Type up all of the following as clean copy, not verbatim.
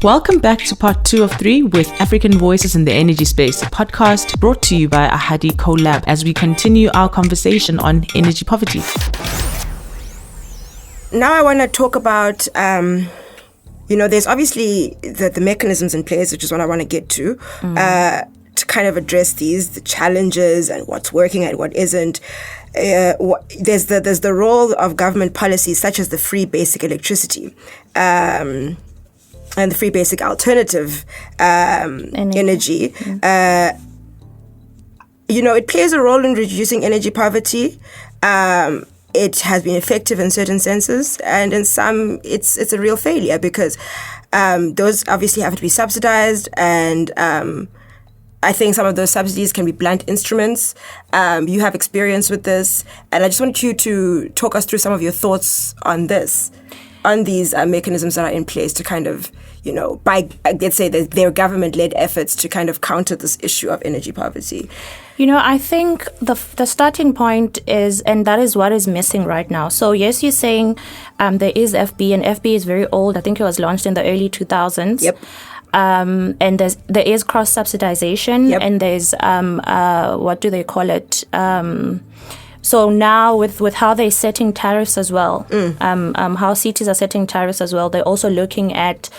Welcome back to part 2 of 3 with African Voices in the Energy Space, a podcast brought to you by AHADI Collab as we continue our conversation on energy poverty. Now I want to talk about, there's obviously the mechanisms in place, which is what I want to get to kind of address the challenges and what's working and what isn't. There's the role of government policies such as the free basic electricity, and the free basic alternative energy. It plays a role in reducing energy poverty. It has been effective in certain senses, and in some, it's a real failure because those obviously have to be subsidized, and I think some of those subsidies can be blunt instruments. You have experience with this, and I just want you to talk us through some of your thoughts on this, on these mechanisms that are in place to kind of, by, let's say, their government-led efforts to kind of counter this issue of energy poverty. I think the starting point is, and that is what is missing right now. So yes, you're saying there is FB, and FB is very old. I think it was launched in the early 2000s. Yep. And there is cross-subsidization, yep. And there's, what do they call it? So now with how they're setting tariffs as well, how cities are setting tariffs as well, they're also looking at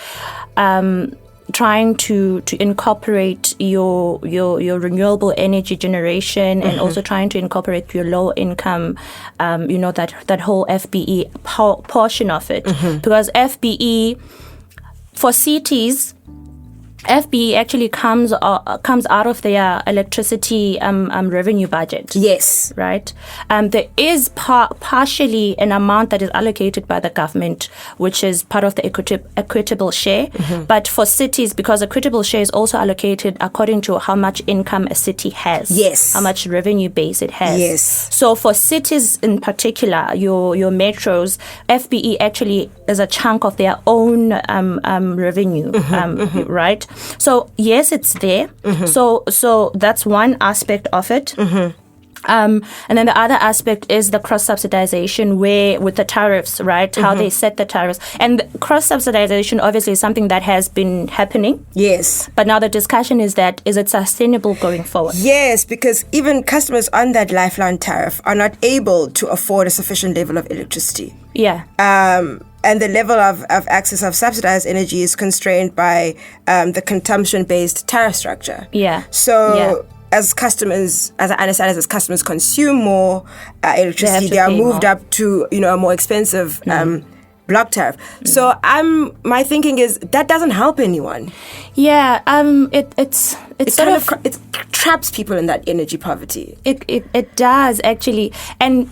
trying to incorporate your renewable energy generation, and also trying to incorporate your low income, that whole FBE portion of it. Because FBE for cities, FBE actually comes out of their electricity revenue budget. Yes. Right? There is partially an amount that is allocated by the government, which is part of the equitable share. But for cities, because equitable share is also allocated according to how much income a city has. Yes. How much revenue base it has. Yes. So for cities in particular, your metros, FBE actually is a chunk of their own revenue, right? So yes, it's there. So that's one aspect of it. And then the other aspect is the cross-subsidization, where with the tariffs, right? How they set the tariffs. And cross-subsidization obviously is something that has been happening. Yes. But now the discussion is it sustainable going forward? Yes, because even customers on that lifeline tariff are not able to afford a sufficient level of electricity. Yeah. And the level of access of subsidized energy is constrained by the consumption-based tariff structure. Yeah. So... Yeah. As customers, as I understand it, as customers consume more electricity, they are moved more up to a more expensive block tariff. So my thinking is that doesn't help anyone. Yeah, it traps people in that energy poverty. It does actually, and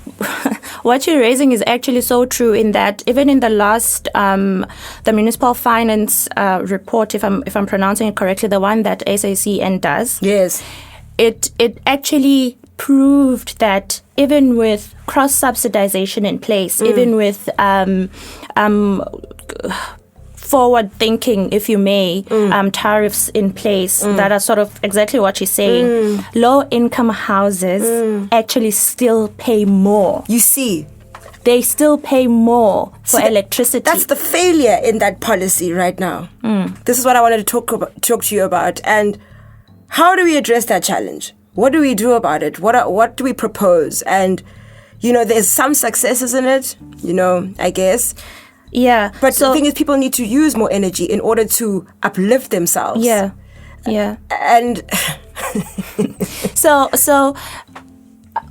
what you're raising is actually so true in that even in the last the municipal finance report, if I'm pronouncing it correctly, the one that SACN does. Yes. It actually proved that even with cross-subsidization in place, even with forward-thinking, if you may, tariffs in place that are sort of exactly what you're saying, low-income houses actually still pay more. You see? They still pay more for electricity. That's the failure in that policy right now. This is what I wanted to talk to you about. And how do we address that challenge? What do we do about it? What do we propose? And, there's some successes in it, I guess. Yeah. But the thing is, people need to use more energy in order to uplift themselves. Yeah. Yeah. And so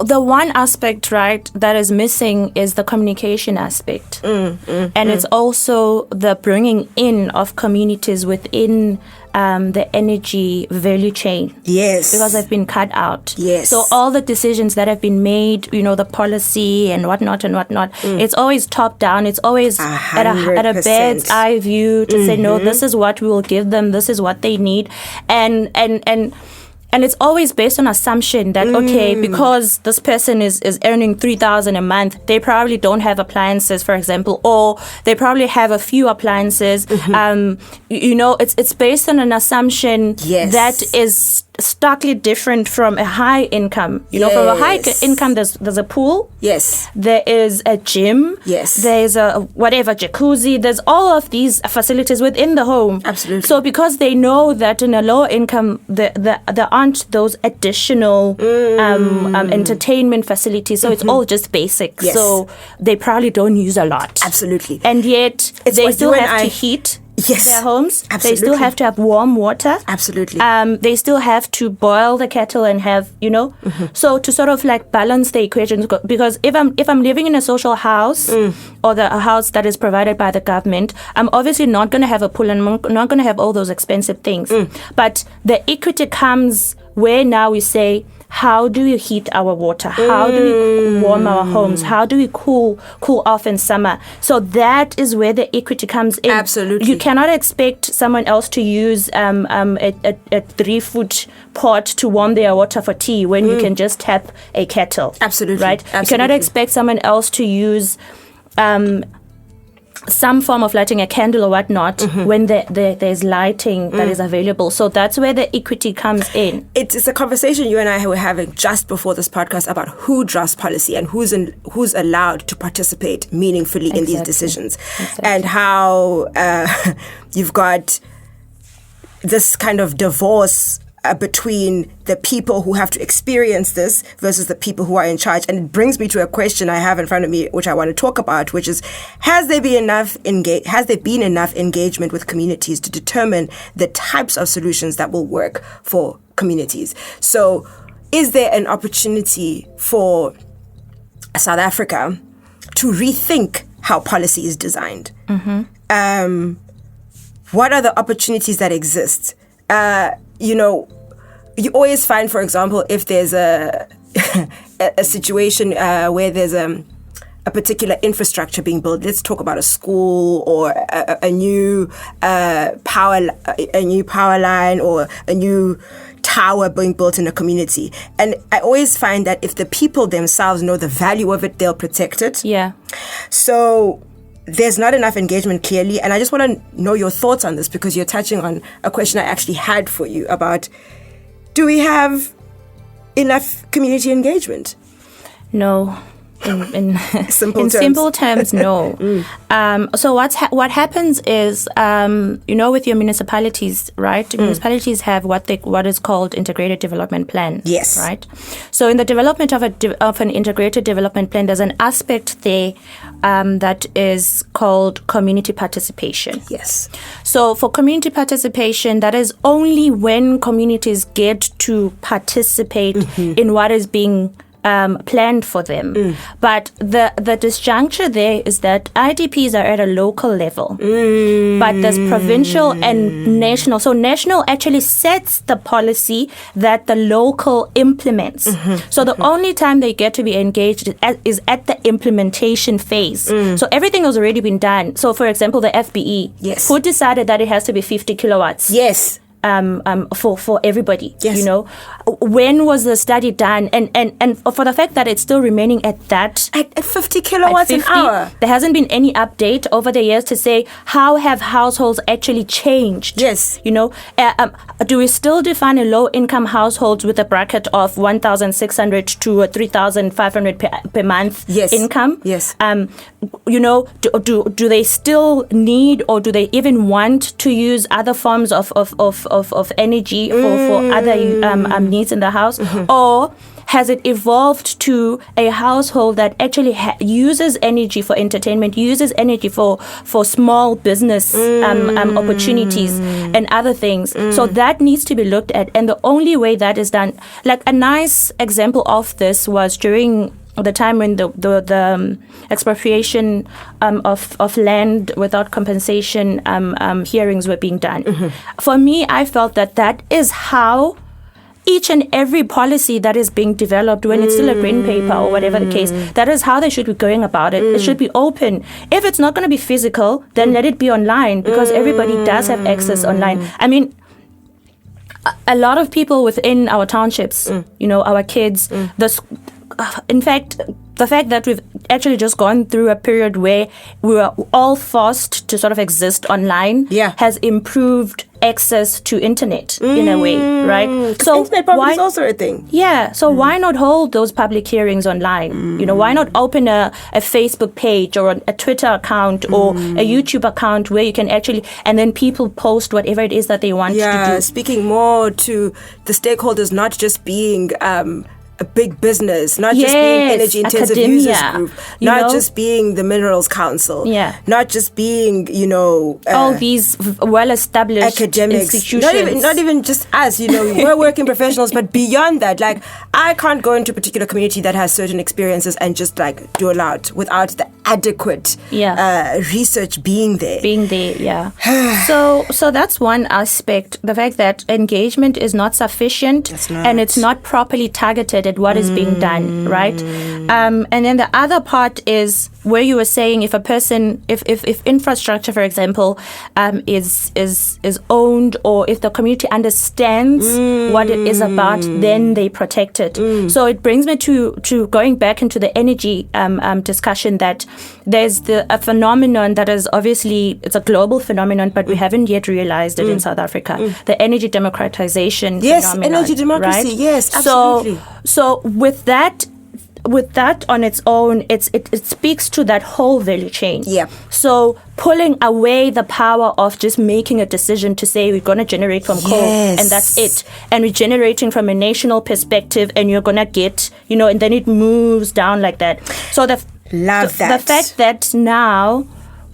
the one aspect, right, that is missing is the communication aspect. And it's also the bringing in of communities within the energy value chain. Yes. Because they've been cut out. Yes. So all the decisions that have been made, the policy and whatnot, it's always top down. It's always at a bird's eye view to say, no, this is what we will give them. This is what they need. And it's always based on assumption that, okay, because this person is earning 3,000 a month, they probably don't have appliances, for example, or they probably have a few appliances. It's based on an assumption that is starkly different from a high income. You know, from a high income, there's a pool. Yes. There is a gym. Yes. There's a whatever jacuzzi. There's all of these facilities within the home. Absolutely. So because they know that in a low income there aren't those additional entertainment facilities. So it's all just basic. Yes. So they probably don't use a lot. Absolutely. And yet they still have to heat their homes. Absolutely. They still have to have warm water. Absolutely. They still have to boil the kettle and have, so to sort of like balance the equation, because if I'm living in a social house or a house that is provided by the government, I'm obviously not going to have a pool and I'm not going to have all those expensive things. But the equity comes where now we say, how do we heat our water? How do we warm our homes? How do we cool off in summer? So that is where the equity comes in. Absolutely. You cannot expect someone else to use a 3-foot pot to warm their water for tea when you can just tap a kettle. Absolutely. Right? Absolutely. You cannot expect someone else to use some form of lighting, a candle or whatnot, when there's lighting that is available. So that's where the equity comes in. It's a conversation you and I were having just before this podcast about who drafts policy and who's allowed to participate meaningfully in these decisions. And how you've got this kind of divorce between the people who have to experience this versus the people who are in charge. And it brings me to a question I have in front of me, which I want to talk about, which is, has there been enough engagement with communities to determine the types of solutions that will work for communities? So is there an opportunity for South Africa to rethink how policy is designed? What are the opportunities that exist? You always find, for example, if there's a situation where there's a particular infrastructure being built. Let's talk about a school or a new power line or a new tower being built in a community. And I always find that if the people themselves know the value of it, they'll protect it. Yeah. So there's not enough engagement, clearly. And I just want to know your thoughts on this, because you're touching on a question I actually had for you about, do we have enough community engagement? No. In simple terms, no. So what happens is, with your municipalities, right? Municipalities have what is called integrated development plan. Yes. Right. So in the development of an integrated development plan, there's an aspect there that is called community participation. Yes. So for community participation, that is only when communities get to participate in what is being planned for them. But the disjuncture there is that IDPs are at a local level, but there's provincial and national. So national actually sets the policy that the local implements. So the only time they get to be engaged is at the implementation phase. So everything has already been done. So for example, the FBE, yes, who decided that it has to be 50 kilowatts? Yes. For everybody, yes. When was the study done, and for the fact that it's still remaining at 50 kilowatts an hour, there hasn't been any update over the years to say how have households actually changed. Yes, do we still define a low income household with a bracket of 1,600 to 3,500 per month income? Yes. Do they still need, or do they even want to use other forms of energy for other needs in the house? Or has it evolved to a household that actually uses energy for entertainment, uses energy for small business opportunities and other things? So that needs to be looked at. And the only way that is done, like a nice example of this was during the time when the expropriation of land without compensation hearings were being done. For me, I felt that is how each and every policy that is being developed, when it's still a green paper or whatever the case, that is how they should be going about it. It should be open. If it's not going to be physical, then let it be online, because everybody does have access online. I mean, a lot of people within our townships, our kids, in fact, the fact that we've actually just gone through a period where we were all forced to sort of exist online has improved access to internet in a way, right? So internet poverty is also a thing. Yeah. So why not hold those public hearings online? You know, why not open a Facebook page or a Twitter account or a YouTube account where you can actually, and then people post whatever it is that they want to do. Speaking more to the stakeholders, not just being a big business, not just being energy intensive users group, not just being the Minerals Council, not just being, all these well-established academics, institutions. not even just us, we're working professionals, but beyond that, like I can't go into a particular community that has certain experiences and just like do a lot without the adequate research being there. So that's one aspect, the fact that engagement is not sufficient and it's not properly targeted at what is being done, right? And then the other part is where you were saying if a person, if infrastructure, for example, is owned, or if the community understands what it is about, then they protect it. So it brings me to going back into the energy discussion, that there's a phenomenon that is obviously, it's a global phenomenon, but we haven't yet realized it in South Africa. The energy democratization phenomenon. Energy democracy, right? yes, absolutely. So with that on its own, it speaks to that whole value chain. Yeah. So pulling away the power of just making a decision to say we're going to generate from coal and that's it, and we're generating from a national perspective, and you're going to get, and then it moves down like that. So the fact that now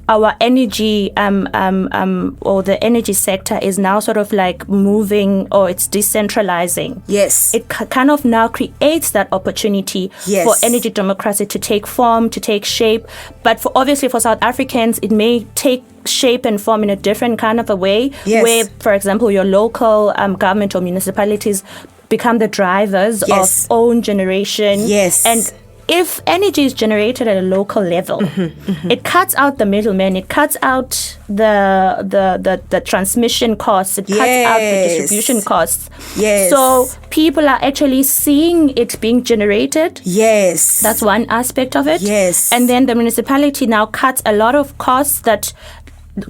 our energy or the energy sector is now sort of like moving, or it's decentralizing. Yes. It kind of now creates that opportunity for energy democracy to take form, to take shape. But obviously for South Africans, it may take shape and form in a different kind of a way, where, for example, your local government or municipalities become the drivers of own generation. Yes. And if energy is generated at a local level, it cuts out the middlemen, it cuts out the transmission costs, it cuts out the distribution costs. So people are actually seeing it being generated. That's one aspect of it. And then the municipality now cuts a lot of costs that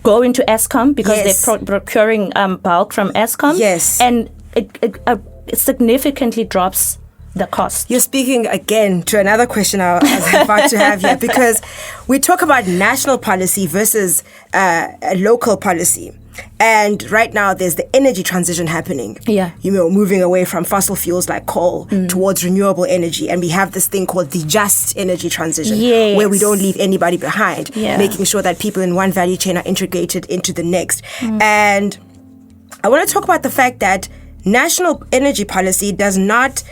go into Eskom, because they're procuring bulk from Eskom. And it significantly drops the cost. You're speaking again to another question I was about to have here, because we talk about national policy versus a local policy. And right now there's the energy transition happening. Moving away from fossil fuels like coal towards renewable energy. And we have this thing called the just energy transition, where we don't leave anybody behind, making sure that people in one value chain are integrated into the next. And I want to talk about the fact that national energy policy does not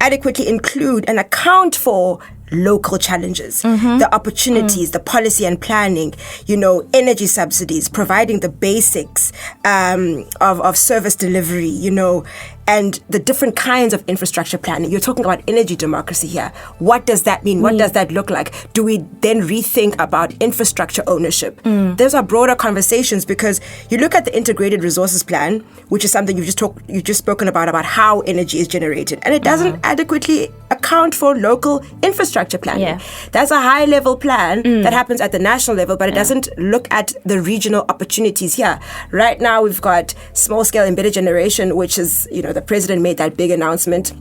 adequately include and account for local challenges, the opportunities, the policy and planning, energy subsidies, providing the basics of service delivery, and the different kinds of infrastructure planning. You're talking about energy democracy here. What does that mean? What does that look like? Do we then rethink about infrastructure ownership? Those are broader conversations, because you look at the integrated resources plan, which is something you've just spoken about how energy is generated, and it doesn't adequately account for local infrastructure planning. That's a high level plan that happens at the national level, but it doesn't look at the regional opportunities here. Right now we've got small scale embedded generation, which is, the president made that big announcement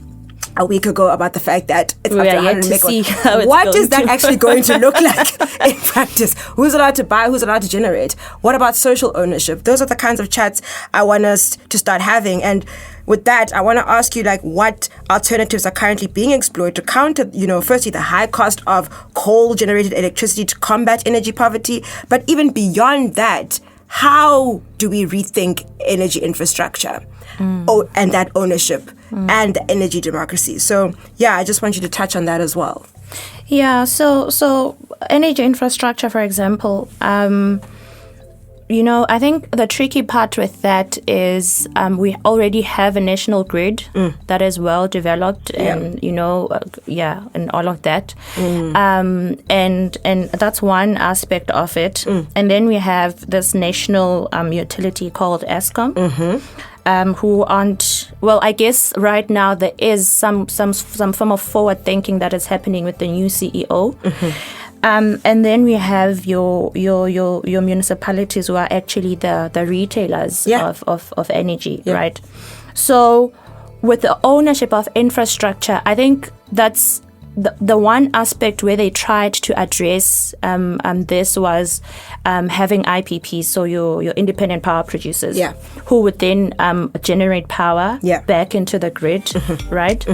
a week ago about the fact that it's up to 100 megawatts. What is that actually going to look like in practice? Who's allowed to buy? Who's allowed to generate? What about social ownership? Those are the kinds of chats I want us to start having. And with that, I want to ask you, what alternatives are currently being explored to counter, firstly, the high cost of coal-generated electricity to combat energy poverty, but even beyond that, how do we rethink energy infrastructure and that ownership and the energy democracy? So, I just want you to touch on that as well. So energy infrastructure, for example, I think the tricky part with that is we already have a national grid that is well developed and, and all of that. And that's one aspect of it. And then we have this national utility called Eskom. who aren't, well, I guess right now there is some form of forward thinking that is happening with the new CEO. And then we have your municipalities who are actually the retailers of energy, right? So with the ownership of infrastructure, I think that's the one aspect where they tried to address this was having IPPs, so your independent power producers, who would then generate power back into the grid, right?